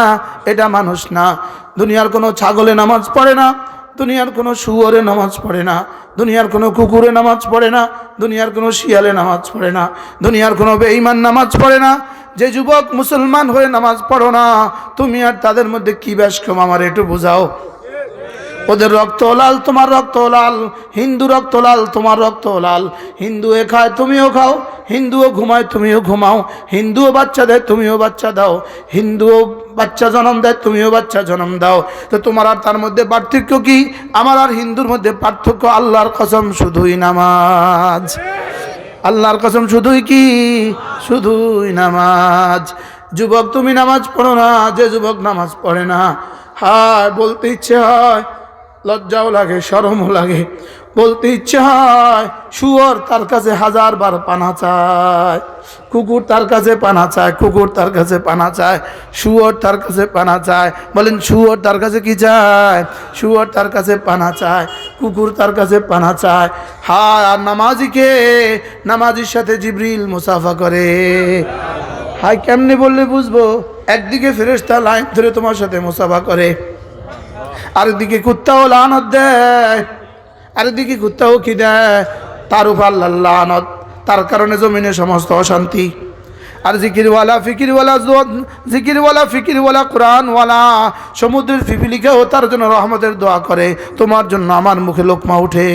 এটা মানুষ না। দুনিয়ার কোনো ছাগলে নামাজ পড়ে না, দুনিয়ার কোনো শুয়োরে নামাজ পড়ে না, দুনিয়ার কোনো কুকুরে নামাজ পড়ে না, দুনিয়ার কোনো শিয়ালে নামাজ পড়ে না, দুনিয়ার কোনো বেঈমান নামাজ পড়ে না। যে যুবক মুসলমান হয়ে নামাজ পড়ো না, তুমি আর তাদের মধ্যে কি বেশ কম আমার একটু বোঝাও। ওদের রক্ত লাল, তোমার রক্ত লাল, হিন্দু রক্ত লাল, তোমার রক্ত লাল। হিন্দুও খায়, তুমিও খাও, হিন্দুও ঘুমায়, তুমিও ঘুমাও, হিন্দুও বাচ্চা দেয়, তুমিও বাচ্চা দাও, হিন্দুও বাচ্চা জন্ম দেয়, তুমিও বাচ্চা জন্ম দাও। তো তোমার আর তার মধ্যে পার্থক্য কি? আমার আর হিন্দুর মধ্যে পার্থক্য আল্লাহর কসম শুধুই নামাজ। আল্লাহর কসম শুধুই কি? শুধুই নামাজ। যুবক তুমি নামাজ পড়ো না, যে যুবক নামাজ পড়ে না, হায় বলতে ইচ্ছে হয়, লজ্জাও লাগে, শরমও লাগে, বলতে ইচ্ছে হয়। শুয়োর তার কাছে 1000 বার পানা চায়, কুকুর তার কাছে পানা চায়, কুকুর তার কাছে পানা চায়, শুয়োর তার কাছে পানা চায়। বলেন, শুয়োর তার কাছে কি চায়? শুয়োর তার কাছে পানা চায়, কুকুর তার কাছে পানা চায়। হায় আর নামাজিকে, নামাজির সাথে জিবরিল মুসাফা করে। হায় কেমনে বললে বুঝবো? একদিকে ফেরেশতা লাইন ধরে তোমার সাথে মুসাফা করে, আরেকদিকে কুত্তাও লানত দেয়, আরেকদিকে কুত্তাও কি দেয়? তার উপর আল্লাহর লানত। তার কারণে জমিনে সমস্ত অশান্তি। আর জিকিরওয়ালা ফিকিরওয়ালা, জিকিরওয়ালা ফিকিরওয়ালা কোরআনওয়ালা সমুদ্রের পিপিলিকাও তার জন্য রহমতের দোয়া করে। তোমার জন্য আমার মুখে লোকমা উঠে।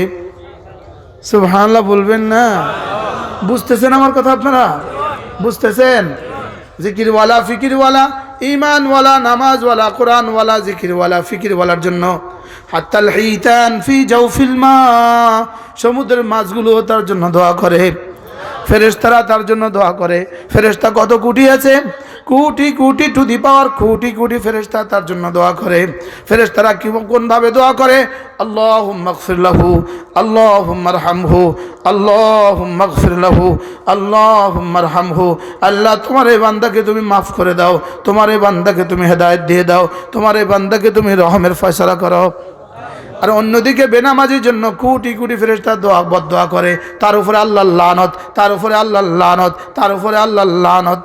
সুবহানাল্লাহ বলবেন না? বুঝতেছেন আমার কথা? আপনারা বুঝতেছেন? জিকিরওয়ালা ফিকিরওয়ালা, ঈমানওয়ালা, নামাজওয়ালা, কোরআনওয়ালা, জিকিরওয়ালা ফিকিরওয়ালার জন্য হাত্তাল হিতান ফি জাওফিল মা, সমুদ্রের মাছগুলো তার জন্য দোয়া করে। ফেরেশতারা তার জন্য দোয়া করে। ফেরেশতা কত কোটি আছে? কোটি কোটি টু দি পাওয়ার কোটি কোটি ফেরেশতা তার জন্য দোয়া করে। ফেরেশতারা কোনভাবে দোয়া করে? আল্লাহুম্মা গফির লাহু, আল্লাহুম্মা আরহামহু, আল্লাহুম্মা গফির লাহু, আল্লাহুম্মা আরহামহু। আল্লাহ, তোমার এই বান্দাকে তুমি মাফ করে দাও, তোমার এই বান্দাকে তুমি হেদায়েত দিয়ে দাও, তোমার এই বান্দাকে তুমি রহমের ফয়সালা করো। আর অন্যদিকে বেনামাজির জন্য কোটি কোটি ফেরেশতা দোয়া বদদোয়া করে, তার উপরে আল্লাহর লানত, তার উপরে আল্লাহর লানত, তার উপরে আল্লাহর লানত।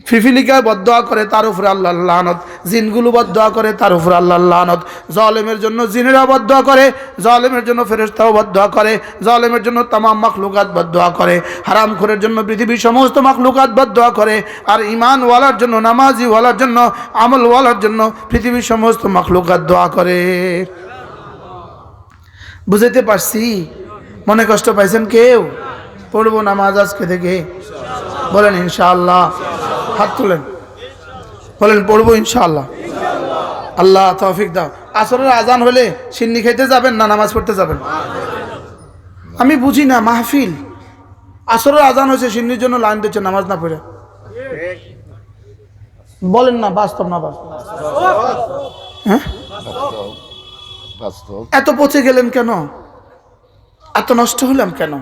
ফিফিলিকায় বদদোয়া করে, তার উপরে আল্লাহর লানত। জিনগুলো বদদোয়া করে, তার উপরে আল্লাহর লানত। জালেমের জন্য জিনেরা বদদোয়া করে, জালেমের জন্য ফেরেশতাও বদদোয়া করে, জালেমের জন্য তামাম মাখলুকাত বদদোয়া করে, হারামখোরের জন্য পৃথিবীর সমস্ত মাখলুকাত বদদোয়া করে, আর ঈমানওয়ালার জন্য, নামাজিওয়ালার জন্য, আমলওয়ালার জন্য পৃথিবীর সমস্ত মাখলুকাত দোয়া করে। বুঝতে পারছি? মনে কষ্ট পাইছেন কেউ? পড়বো নামাজ আজকে থেকে? বলেন ইনশাআল্লাহ। হাত তুলেন, বলেন পড়বো ইনশাআল্লাহ। আল্লাহ তৌফিক দাও। আসরের আজান হলে সিন্নি খেতে যাবেন না নামাজ পড়তে যাবেন? আমি বুঝি না, মাহফিল আসরের আজান হয়েছে, সিন্নির জন্য লাইন দিচ্ছে নামাজ না পড়ে। বলেন না বাস্তব না বাস্তব? হ্যাঁ, এত পচে গেলেন কেন? এত নষ্ট হলাম কেন?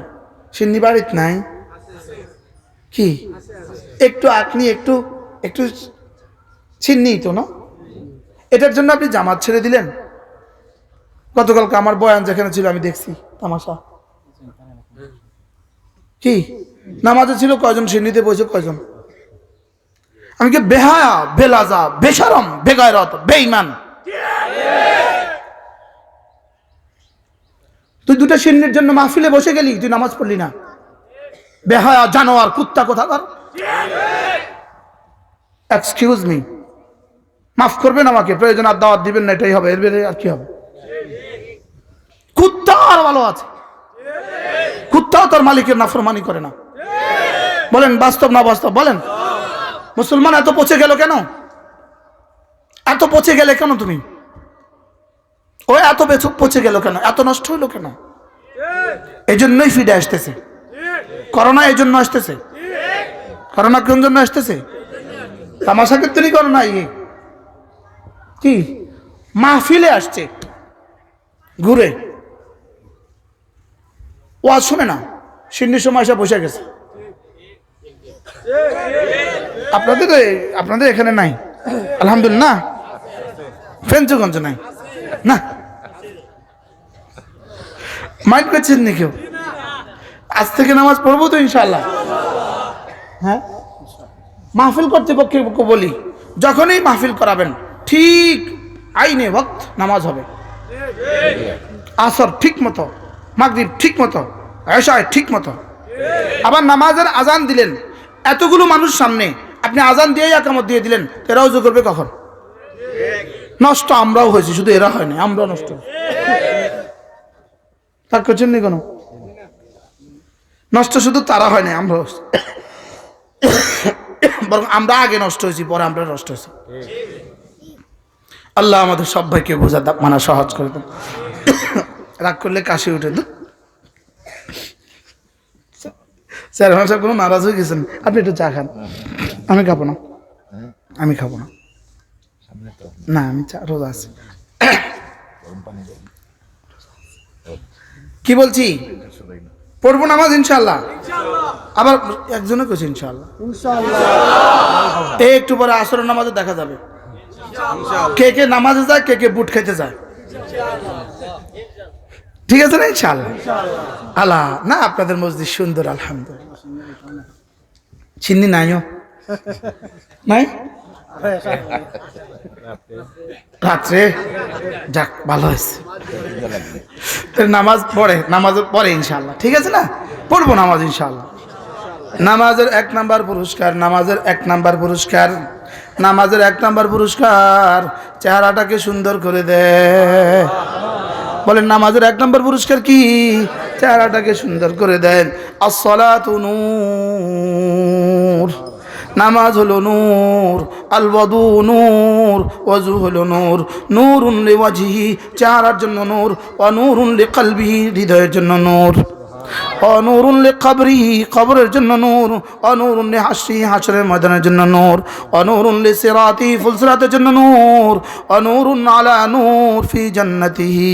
সিন্নি বাড়িতে নাই কি? একটু আপনি একটু একটু ছিন্নি তো না, এটার জন্য আপনি জামাত ছেড়ে দিলেন? গতকালকে আমার বয়ান যেখানে ছিল আমি দেখছি তামাশা। কি নামাজে ছিল কয়জন, সিন্নিতে বসে কয়জন? আমি কি বেহায়া, বেলাজা, বেশরম, বেগায়রত, বেঈমান? তুই দুটো সিন্নির জন্য মাহফিলে বসে গেলি, তুই নামাজ পড়লি না? বেহায়া, জানোয়ার, কুত্তা কোথাকার। এক্সকিউজ মি, মাফ করবেন আমাকে, প্রয়োজন আর দাওয়াত দিবেন না, এটাই হবে, এর বেরে আর কি হবে? কুত্তা আর ভালো আছে, কুত্তাও তার মালিকের নাফরমানি করে না। বলেন বাস্তব না বাস্তব? বলেন। মুসলমান এত পচে গেল কেন? এত পচে গেলে কেন তুমি? ও এত পচে গেল কেন? এত নষ্ট হইলো কেন? এই জন্যই ফিরে আসতেছে করোনা, এই জন্য আসতেছে করোনা। কোন জন্য আসতেছে? তামাশা কীর্তনই করোনা। কি মাহফিলে আসছে ঘুরে, ওয়াজ শুনে না, সিন্নির সময় এসে বসে গেছে। আপনাদের এখানে নাই আলহামদুলিল্লাহ, ফেঞ্চগঞ্জ নাই না? মাইন্ড করছেন নি কেউ? আজ থেকে নামাজ পড়বো তো ইনশাআল্লাহ। হ্যাঁ, মাহফিল কর্তৃপক্ষকে বলি, যখনই মাহফিল করাবেন ঠিক আইনে ওয়াক্ত নামাজ হবে। আসর ঠিক মতো, মাগরিব ঠিক মতো, এশায় ঠিক মতো। আবার নামাজের আজান দিলেন, এতগুলো মানুষ সামনে, আপনি আজান দিয়ে একামত দিয়ে দিলেন, এরা ওযু করবে কখন? নষ্ট আমরাও হয়েছি, শুধু এরা হয় না, আমরাও নষ্ট। তার করছেন নি কোনো? নষ্ট শুধু তারা হয় না, আমরা বরং আমরা আগে নষ্ট হয়েছি, পরে আমরা নষ্ট হয়েছি। আল্লাহ আমাদের সব ভাইকে বোঝা মানা সহজ করে দেন। রাগ করলে কাশি উঠে। স্যার সাহেব কোনো নারাজ হয়ে গেছেন, আপনি একটু চা খান। আমি খাবো না, আমি খাবো না, না আমি চা রোজা আছি। কি বলছি? পড়বো নামাজ ইনশাআল্লাহ। আবার একজনে কেছে ইনশাআল্লাহ, একটু পরে আসরের নামাজে দেখা যাবে কে কে নামাজে যায়, কে কে বুট খেতে যায়। ঠিক আছে না ইনশাআল্লাহ? আল্লাহ না, আপনাদের মসজিদ সুন্দর আলহামদুলিল্লাহ। চিন্নি নাইও নাই রাত্রে, যাক ভালো হয়েছে। নামাজ পড়ে ইনশাআল্লাহ, ঠিক আছে না? পড়বো নামাজ ইনশাআল্লাহ। নামাজের 1 নাম্বার পুরস্কার, নামাজের 1 নাম্বার পুরস্কার, নামাজের 1 নাম্বার পুরস্কার চেহারাটাকে সুন্দর করে দেয়। বলেন নামাজের 1 নাম্বার পুরস্কার কি? চেহারাটাকে সুন্দর করে দেন। আসসালাতু নূর, নামাজ হলো নূর, আল ওয়াদু নূর, ওয়াজু হলো নূর। নূরুন লিওয়াজহি, চেহারার জন্য নূর, ওয়া নূরুন লিকলবিহি, হৃদয়ের জন্য নূর। অনূরুন লিকবরিহি, কবরের জন্য নূর, অনূরুন লিহাশরি, হাশরের ময়দানের জন্য নূর, অনূরুন লিসিরাতি, ফুলসিরাতের জন্য নূর, অনূরুন আলা নূর ফি জান্নাতিহি,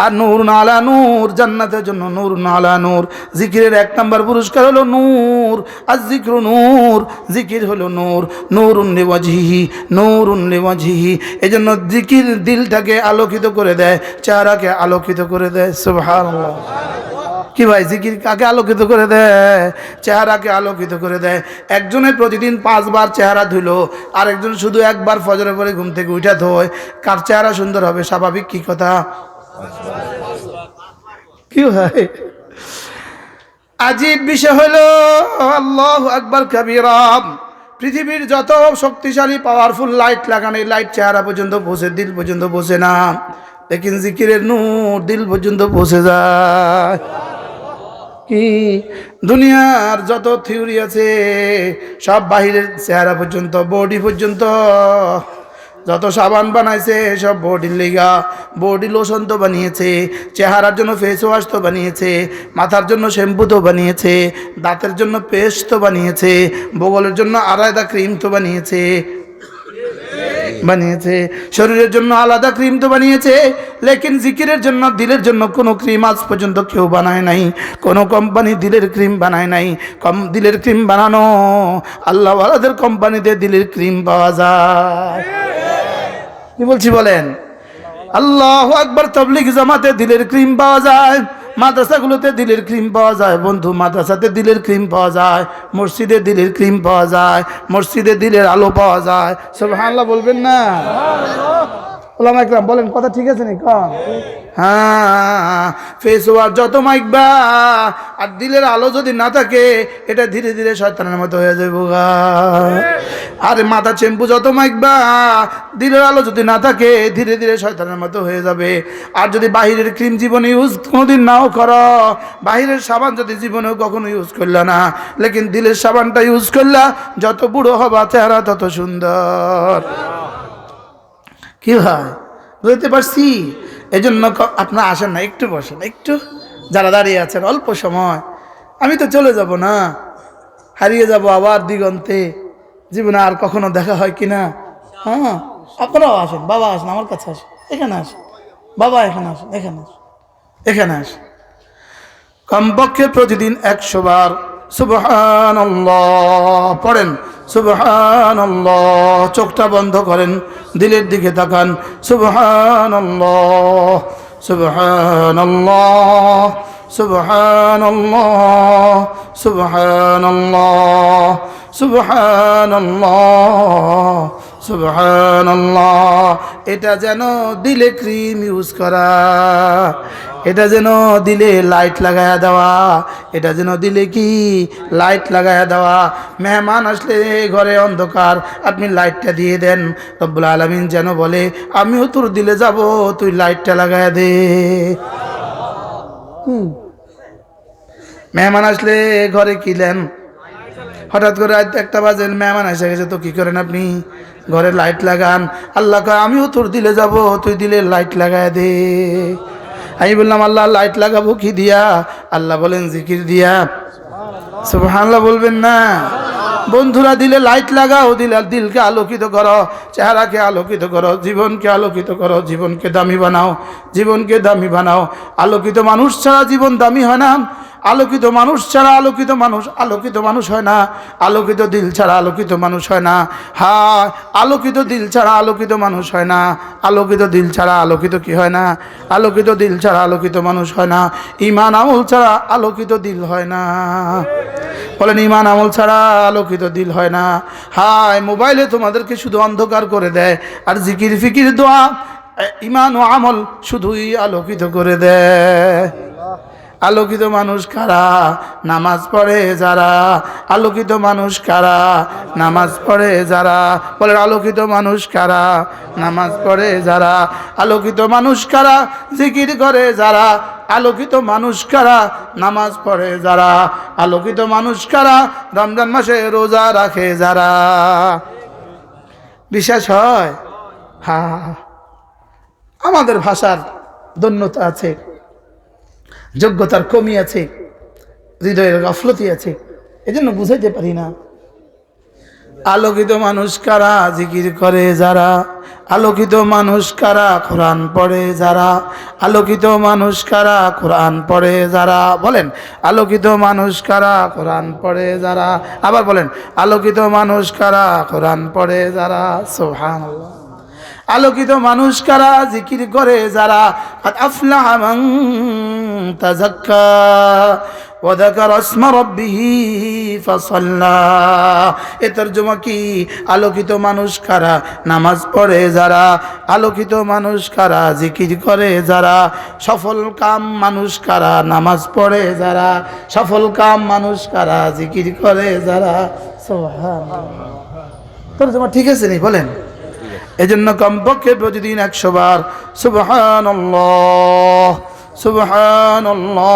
আর নূরুন আলা নূর, জান্নাতের জন্য নূরুন আলা নূর। জিকিরের এক নম্বর পুরস্কার হলো নূর, আর জিক্রু নূর, জিকির হলো নূর, নূরুন লিওয়াজহিহি, নূরুন লিওয়াজহিহি। এজন্য জিকির দিলটাকে আলোকিত করে দেয়, চেহারাকে আলোকিত করে দেয়। সুবহানাল্লাহ। কি ভাই, জিকির কাকে আলোকিত করে দেয়? চেহারাকে আলোকিত করে দেয়। একজনের প্রতিদিন 5 বার চেহারা ধুলো, আরেকজন শুধু একবার ফজরের পরে ঘুম থেকে উঠা ধোয়, কার চেহারা সুন্দর হবে? স্বাভাবিক কি কথা? কি ভাই, আজীব বিষয় হলো, আল্লাহু আকবার কাবীরা, পৃথিবীর যত শক্তিশালী পাওয়ারফুল লাইট লাগানো, লাইট চেহারা পর্যন্ত পৌঁছে, দিল পর্যন্ত পৌঁছে না, লেকিন জিকিরের নূর দিল পর্যন্ত পৌঁছে যায়। কি দুনিয়ার যত থিওরি আছে সব বাহিরের চেহারা পর্যন্ত, বডি পর্যন্ত, যত সাবান বানাইছে সব বডির লিগা, বডি লোশন তো বানিয়েছে, চেহারার জন্য ফেস ওয়াশ তো বানিয়েছে, মাথার জন্য শ্যাম্পু তো বানিয়েছে, দাঁতের জন্য পেস্ট তো বানিয়েছে, বগলের জন্য আলাদা ক্রিম তো বানিয়েছে, শরীরের জন্য আলাদা ক্রিম তো বানিয়েছে, লেকিন জিকিরের জন্য, দিলের জন্য কোনো ক্রিম আজ পর্যন্ত কেউ বানায় নাই, কোনো কোম্পানি দিলের ক্রিম বানায় নাই। দিলের ক্রিম বানানো আল্লাহওয়ালাদের কোম্পানিতে দিলের ক্রিম পাওয়া যায়। কি বলছি বলেন? আল্লাহু আকবার। তাবলীগ জামাতে দিলের ক্রিম পাওয়া যায়, মাদ্রাসাগুলোতে দিলের ক্রিম পাওয়া যায় বন্ধু, মাদ্রাসাতে দিলের ক্রিম পাওয়া যায়, মসজিদে দিলের ক্রিম পাওয়া যায়, মসজিদে দিলের আলো পাওয়া যায়। সুবহানাল্লাহ বলবেন না? ওলামা ইকরাম বলেন, কথা ঠিক আছে নি? কম হ্যাঁ, ফেস ওয়াশ যত মাইকবা আর দিলের আলো যদি না থাকে, এটা ধীরে ধীরে শয়তানের মতো হয়ে যাবে। আর মাথা শ্যাম্পু যত মাইকবা, দিলের আলো যদি না থাকে, ধীরে ধীরে শয়তানের মতো হয়ে যাবে। আর যদি বাহিরের ক্রিম জীবনে ইউজ কোনোদিন নাও করো, বাহিরের সাবান যদি জীবনেও কখনো ইউজ করলা না, লেকিন দিলের সাবানটা ইউজ করলা, যত বুড়ো হবা চেহারা তত সুন্দর। কি হয়, বুঝতে পারছি? এই জন্য আপনারা আসেন না, একটু বসেন, একটু যারা দাঁড়িয়ে আছেন, অল্প সময়, আমি তো চলে যাব না, হারিয়ে যাব আবার দিগন্তে, জীবনে আর কখনো দেখা হয় কিনা। হ্যাঁ, আপনারাও আসেন, বাবা আসেন, আমার কাছে আসেন, এখানে আসেন, বাবা এখানে আসেন, এখানে আসেন, এখানে আসেন। কমপক্ষে প্রতিদিন 100 বার সুবহানাল্লাহ পড়েন। সুবহানাল্লাহ, চোখটা বন্ধ করেন, দিলের দিকে তাকান। সুবহানাল্লাহ, সুবহানাল্লাহ, সুবহানাল্লাহ, সুবহানাল্লাহ, সুবহানাল্লাহ, সুবহানাল্লাহ। এটা যেন দিলে ক্রিম ইউজ করা, এটা যেন দিলে লাইট লাগায়া দেওয়া, এটা যেন দিলে কি লাইট লাগায়া দেওয়া। মেহমান আসলে ঘরে অন্ধকার, আপনি লাইটটা দিয়ে দেন, রব্বুল আলামিন যেন বলে, আমিও তোর দিলে যাব, তুই লাইটটা লাগায়া দে। মেহমান আসলে ঘরে কি দেন? হঠাৎ করে রাত 1টা বাজে, মেহমান এসে গেছে, তো কি করেন আপনি? ঘরে লাইট লাগান। আল্লাহ কয়, আমিও তোর দিলে যাব, তুই দিলে লাইট লাগায় দে। আমি বললাম, আল্লাহ লাইট লাগাবো কি দিয়া? আল্লাহ বলেন, জিকির দিয়া। সুবহানাল্লাহ বলবেন না? বন্ধুরা, দিলে লাইট লাগাও, দিলকে আলোকিত করো, চেহারাকে আলোকিত করো, জীবনকে আলোকিত করো, জীবনকে দামি বানাও, জীবনকে দামি বানাও। আলোকিত মানুষ ছাড়া জীবন দামি হয় না, আলোকিত মানুষ ছাড়া আলোকিত মানুষ হয় না, আলোকিত দিল ছাড়া আলোকিত মানুষ হয় না। হ্যাঁ, আলোকিত দিল ছাড়া আলোকিত মানুষ হয় না, আলোকিত দিল ছাড়া আলোকিত কি হয় না? আলোকিত দিল ছাড়া আলোকিত মানুষ হয় না। ঈমান আমল ছাড়া আলোকিত দিল হয় না। বলেন, ঈমান আমল ছাড়া আলোকিত দিল হয় না। হায়, মোবাইলে তোমাদেরকে শুধু অন্ধকার করে দেয়, আর জিকির ফিকির দোয়া ঈমান ও আমল শুধুই আলোকিত করে দেয়। আলোকিত মানুষ কারা? নামাজ পড়ে যারা। আলোকিত মানুষ কারা? নামাজ পড়ে যারা। বলেন, আলোকিত মানুষ কারা? নামাজ পড়ে যারা। আলোকিত মানুষ কারা? জিকির করে যারা। আলোকিত মানুষ কারা? নামাজ পড়ে যারা। আলোকিত মানুষ কারা? রমজান মাসে রোজা রাখে যারা। বিশ্বাস হয়? হ্যাঁ, আমাদের ভাষার ধন্যতা আছে। যোগ্যতার কমি আছে, হৃদয়ের গাফলতি আছে, এজন্য বুঝাইতে পারি না। আলোকিত মানুষ কারা? জিকির করে যারা। আলোকিত মানুষ কারা? কোরআন পড়ে যারা। আলোকিত মানুষ কারা? কোরআন পড়ে যারা। বলেন, আলোকিত মানুষ কারা? কোরআন পড়ে যারা। আবার বলেন, আলোকিত মানুষ কারা? কোরআন পড়ে যারা। সুবহানাল্লাহ। আলোকিত মানুষ কারা? জিকির করে যারা। কাদ আফলাহা মান তাযাক্কা ওয়া যাকারা ইসমা রাব্বিহি ফাসাল্লা। এর তরজমা কি? আলোকিত মানুষ কারা? নামাজ পড়ে যারা। আলোকিত মানুষ কারা? জিকির করে যারা। সফল কাম মানুষ কারা? নামাজ পড়ে যারা। সফল কাম মানুষ কারা? জিকির করে যারা। সুবহানাল্লাহ। তরজমা ঠিক আছে নি? বলেন। এজন্য কমপক্ষে প্রতিদিন 100 বার সুবহানাল্লাহ, সুবহানাল্লাহ,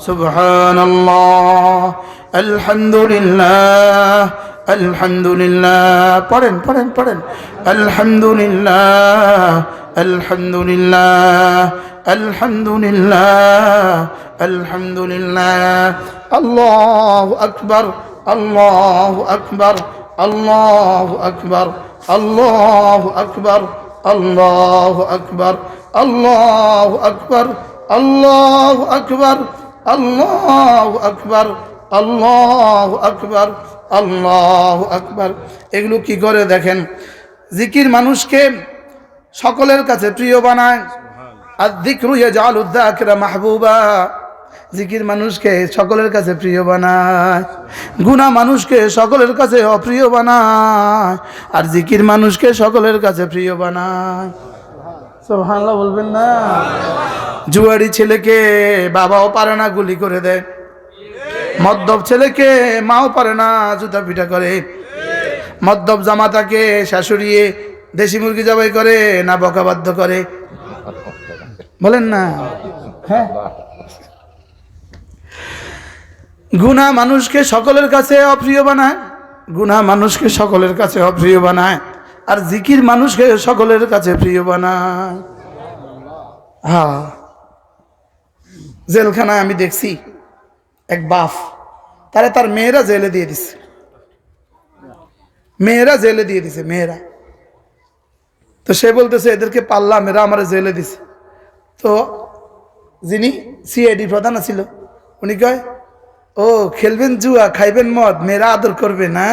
সুবহানাল্লাহ, আলহামদুলিল্লাহ, আলহামদুলিল্লাহ পড়েন পড়েন পড়েন। আলহামদুলিল্লাহ, আলহামদুলিল্লাহ, আলহামদুলিল্লাহ, আলহামদুলিল্লাহ। আল্লাহু আকবার, আল্লাহু আকবার, আল্লাহু আকবার, আল্লাহু আকবার, আল্লাহু আকবার, আল্লাহু আকবার, আল্লাহু আকবার, আল্লাহু আকবার, আল্লাহু আকবার, আল্লাহু আকবার। এগুলো কি করে দেখেন, জিকির মানুষকে সকলের কাছে প্রিয় বানায়। আয-যিকরু ইয়াজআলু আয-যাকিরা মাহবুবা। জিকির মানুষকে সকলের কাছে প্রিয় বানায়, গুনাহ মানুষকে সকলের কাছে অপ্রিয় বানায়, আর জিকির মানুষকে সকলের কাছে প্রিয় বানায়। সুবহানাল্লাহ বলবেন না? জুয়ারি ছেলেকে বাবাও পারে না, গুলি করে দেয়। মদ্যপ ছেলেকে মাও পারে না, জুতা পিটা করে। মদ্যপ জামাতাকে শাশুড়িয়ে দেশি মুরগি জবাই করে না বকাবাধ্য করে? বলেন না? হ্যাঁ। গুনাহ মানুষকে সকলের কাছে অপ্রিয় বানায়, গুনাহ মানুষকে সকলের কাছে অপ্রিয় বানায়, আর জিকির মানুষকে সকলের কাছে প্রিয় বানায়। হ্যাঁ, জেলখানায় আমি দেখছি এক বাপ, তার মেয়েরা জেলে দিয়ে দিছে, মেয়েরা জেলে দিয়ে দিছে, মেয়েরা। তো সে বলতেছে এদেরকে পাল্লাম, এরা আমার জেলে দিছে। তো যিনি সিআইডি প্রধান ছিল উনি কয়, ও খেলবেন জুয়া, খাইবেন মদ, মেয়েরা আদর করবে না?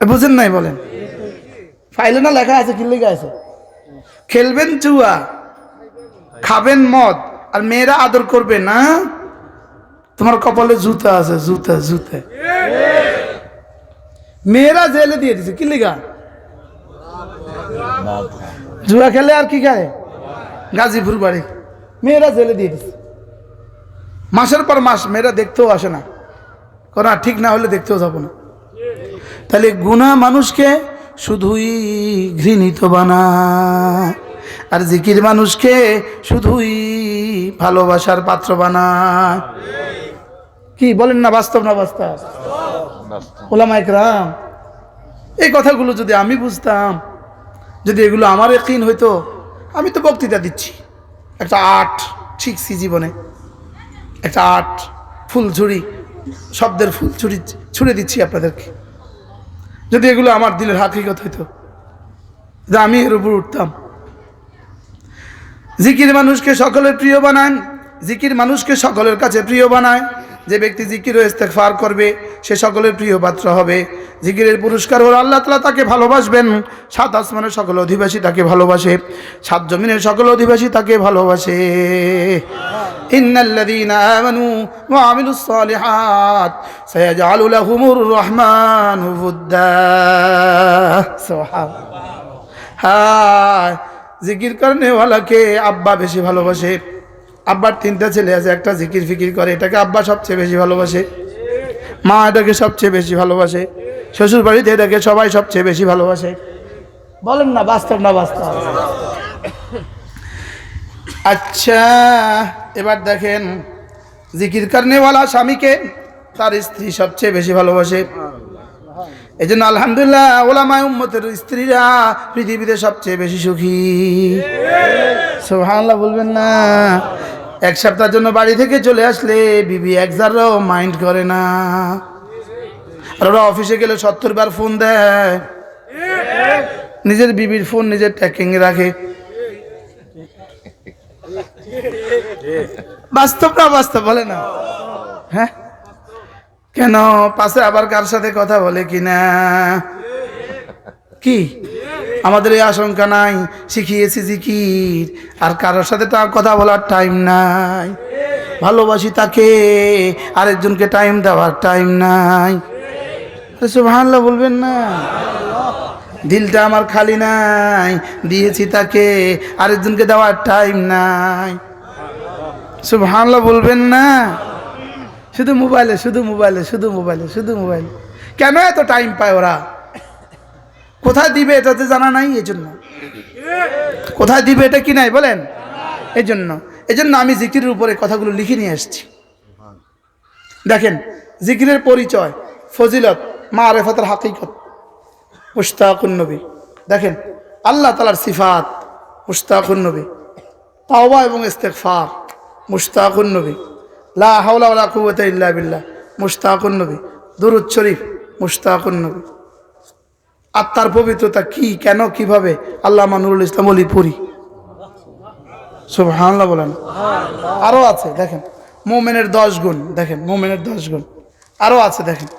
বুঝেন নাই? বলেন। ফাইলে না লেখা আছে, কি লেখা আছে? খেলবেন জুয়া, খাবেন মদ, আর মেয়েরা আদর করবে না? তোমার কপালে জুতা আছে, জুতা জুতা। মেয়েরা জেলে দিয়ে দিছে, কি লেখা? জুয়া খেলে আর কি খায়? গাজীপুর বাড়ি। মেয়েরা জেলে দিয়ে দিছে, মাসের পর মাস মেয়েরা দেখতেও আসে না, কোন ঠিক না হলে দেখতেও যাবো না। তাহলে গুনাহ মানুষকে শুধুই ঘৃণিত বানায়, আর জিকির মানুষকে শুধুই ভালোবাসার পাত্র বানায়। কি বলেন না? বাস্তব না বাস্তব? ওলামায়ে কেরাম, এই কথাগুলো যদি আমি বুঝতাম, যদি এগুলো আমার ইয়াকিন হইতো, আমি তো বক্তৃতা দিচ্ছি, একটা আর্ট শিখছি জীবনে, একটা আর্ট, ফুলঝুরি, শব্দের ফুলঝুরি ছুড়ে দিচ্ছি আপনাদেরকে। যদি এগুলো আমার দিলের হাকিকত হইতো, যে আমি এর উপর উঠতাম। জিকির মানুষকে সকলের প্রিয় বানান, জিকির মানুষকে সকলের কাছে প্রিয় বানায়। যে ব্যক্তি জিকির ও ইস্তেগফার করবে সে সকলের প্রিয় পাত্র হবে। জিকিরের পুরস্কার হলো আল্লাহ তাআলা তাকে ভালোবাসবেন। 7 আসমানের সকল অধিবাসী তাকে ভালোবাসে, 7 জমিনের সকল অধিবাসী তাকে ভালোবাসে। ইন্নাল্লাযীনা আমানু ওয়া আমিলুস সালিহাত সায়াজআলু লাহুমুর রাহমানু উদ্দা। সুবহানাল্লাহ। হ্যাঁ, জিকির করনেওয়ালাকে আব্বা বেশি ভালোবাসে। আব্বার 3টা ছেলে আছে, একটা জিকির ফিকির করে, এটাকে আব্বা সবচেয়ে বেশি ভালোবাসে। মা এটাকে সবচেয়ে বেশি ভালোবাসে। শ্বশুর বাড়িতে এটাকে সবাই সবচেয়ে বেশি ভালোবাসে। বলেন না? বাস্তব না বাস্তব? আচ্ছা, এবার দেখেন, জিকির করনেওয়ালা স্বামীকে তার স্ত্রী সবচেয়ে বেশি ভালোবাসে। এই জন্য আলহামদুলিল্লাহ ওলামায়ে উম্মতের স্ত্রীরা পৃথিবীতে সবচেয়ে বেশি সুখী। সুবহানাল্লাহ বলবেন না? এক সপ্তাহের জন্য বাড়ি থেকে চলে আসলে বিবি এক জাররাও মাইন্ড করে না। আর ওরা অফিসে গেলে 70 বার ফোন দেয়, নিজের বিবির ফোন নিজের ট্র্যাকিং রাখে। বাস্তব না বাস্তব বলে না? হ্যাঁ, কেন পাশে আবার কার সাথে কথা বলে কিনা? কি আমাদের এই আশঙ্কা নাই? শিখিয়েছি জিকির, আর কারোর সাথে তো কথা বলার টাইম নাই। ভালোবাসি তাকে, আরেকজনকে টাইম দেওয়ার টাইম নাই। সুবহানাল্লাহ বলবেন না? দিলটা আমার খালি নাই, দিয়েছি তাকে, আরেকজনকে দেওয়ার টাইম নাই। সুবহানাল্লাহ বলবেন না? শুধু মোবাইলে, শুধু মোবাইলে, শুধু মোবাইলে, শুধু মোবাইল। কেন এত টাইম পায় ওরা? কোথায় দিবে এটা তো জানা নাই, এই জন্য। কোথায় দিবে এটা কি নাই বলেন? এই জন্য আমি জিকিরের উপরে কথাগুলো লিখে নিয়ে এসেছি। দেখেন, জিকিরের পরিচয়, ফজিলত, মারিফাতুল হাকিকত, মুশতাকুন নবী। দেখেন আল্লাহ তাআলার সিফাত, মুশতাকুন নবী। তাওবা এবং ইস্তিগফার, মুশতাকুন নবী। লা হাওলা ওয়ালা কুওয়াতা ইল্লা বিল্লাহ, মুশতাকুন নবী। দুরূদ শরীফ, মুশতাকুন নবী। আত্মার পবিত্রতা কি, কেন, কিভাবে, আল্লামা নুরুল ইসলাম ওলি পুরি। সুবহানাল্লাহ বলেন। আরো আছে দেখেন, মুমিনের 10 গুণ। দেখেন মুমিনের 10 গুণ আরো আছে। দেখেন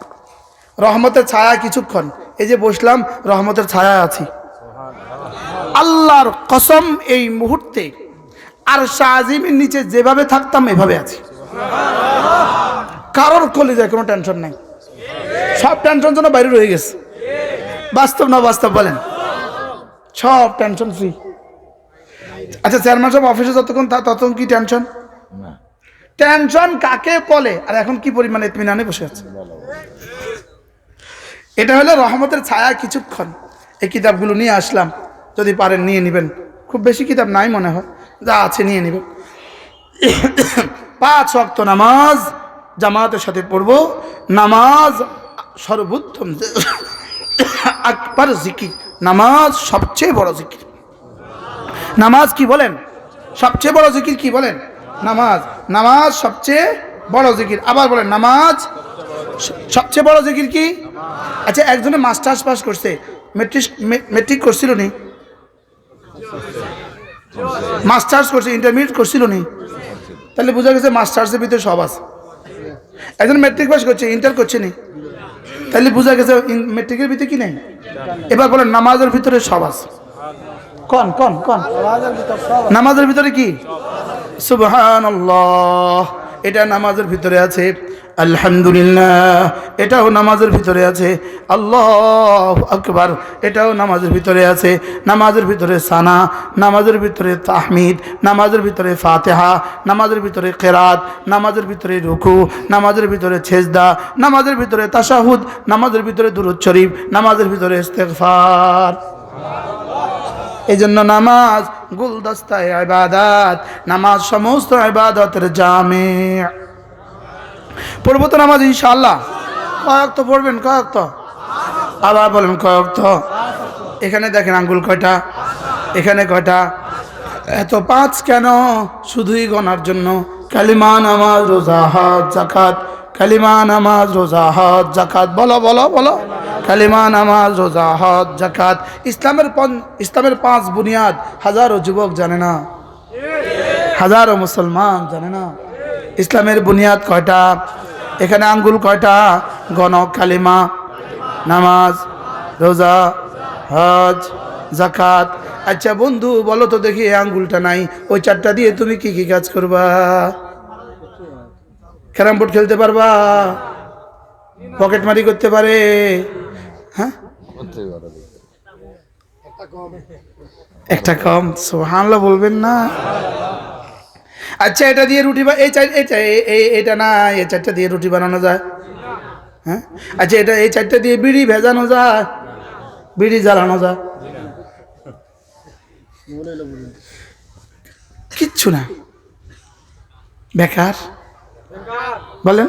রহমতের ছায়া কিছুক্ষণ, এই যে বসলাম রহমতের ছায়া আছি। আল্লাহর কসম এই মুহূর্তে আরশ আজিমের নিচে যেভাবে থাকতাম এভাবে আছি। কারোর কলিজায় কোনো টেনশন নাই, সব টেনশন যেন বাইরে রয়ে গেছে। বাস্তব না বাস্তব বলেন? সব টেনশন ফ্রি। আচ্ছা, চেয়ারম্যান সাহেব অফিসে ততক্ষণ কি টেনশন? টেনশন কাকে বলে? আর এখন কি পরিমাণে ইতমিনানে বসে আছে। এটা হলো রহমতের ছায়া কিছুক্ষণ। এই কিতাবগুলো নিয়ে আসলাম, যদি পারেন নিয়ে নেবেন। খুব বেশি কিতাব নাই মনে হয়, যা আছে নিয়ে নেবেন। 5 ওয়াক্ত নামাজ জামাতের সাথে পড়বো। নামাজ সর্বোত্তম আকবার জিকির, নামাজ সবচেয়ে বড় জিকির। নামাজ কি বলেন? সবচেয়ে বড় জিকির কি বলেন? নামাজ। নামাজ সবচেয়ে বড় জিকির। আবার বলেন, নামাজ সবচেয়ে বড় জিকির কি? আচ্ছা, একজনে মাস্টার্স পাস করছে, মেট্রিক করছিল নি? মাস্টার্স করছে, ইন্টারমিডিয়েট করছিল নি? তাহলে বোঝা গেছে মাস্টার্সের ভিতরে সব আছে। একজন মেট্রিক পাস করছে, ইন্টার করছে নি? তাহলে বোঝা গেছে মেট্রিকের ভিতরে কি নেই। এবার বলেন, নামাজের ভিতরে সব আছে। কোন কোন কোন নামাজের ভিতরে কি? সুবহানাল্লাহ, এটা নামাজের ভিতরে আছে। আলহামদুলিল্লাহ, এটাও নামাজের ভিতরে আছে। আল্লাহু আকবার, এটাও নামাজের ভিতরে আছে। নামাজের ভিতরে সানা, নামাজের ভিতরে তাহমিদ, নামাজের ভিতরে ফাতিহা, নামাজের ভিতরে কিরাত, নামাজের ভিতরে রুকু, নামাজের ভিতরে সেজদা, নামাজের ভিতরে তাশাহুদ, নামাজের ভিতরে দুরূদ শরীফ, নামাজের ভিতরে ইস্তিগফার। এই জন্য নামাজ গুলদস্তায়ে ইবাদত, নামাজ সমস্ত ইবাদতের জামি। পড়বো তো নামাজ ইনশাআল্লাহ। কয়েক তো পড়বেন, কয়েক তো আবার বলেন, কয়েক তো। এখানে দেখেন আঙ্গুল কয়টা, এখানে কয়টা, এত 5 কেন? শুধুই গণার জন্য। কালিমা, নামাজ, রোজা, হজ, যাকাত। কালিমা, নামাজ, রোজা, হজ, যাকাত। বলো বলো বলো, কালিমা, নামাজ, রোজা, হজ, যাকাত। ইসলামের 5 বুনিয়াদ হাজারো যুবক জানে না, হাজারো মুসলমান জানে না। ইসলামের বুনিয়াদ কয়টা? এখানে আঙ্গুল কয়টা? গণ। কালিমা, নামাজ, রোজা, হজ, যাকাত। আচ্ছা বন্ধু বলো তো দেখি, এই আঙ্গুলটা নাই, ওই 4টা দিয়ে তুমি কি কি কাজ করবা? ক্যারাম বোর্ড খেলতে পারবা? পকেট মারি করতে পারে? হ্যাঁ, একটা কম। সুবহানাল্লাহ বলবেন না? আচ্ছা, এটা দিয়ে রুটি, এটা না, এই 4টা দিয়ে রুটি বানানো যায়? হ্যাঁ। আচ্ছা, এই 4টা দিয়ে বিড়ি ভেজানো যায়, বিড়ি জ্বালানো যায়? কিচ্ছু না, বেকার। বলেন।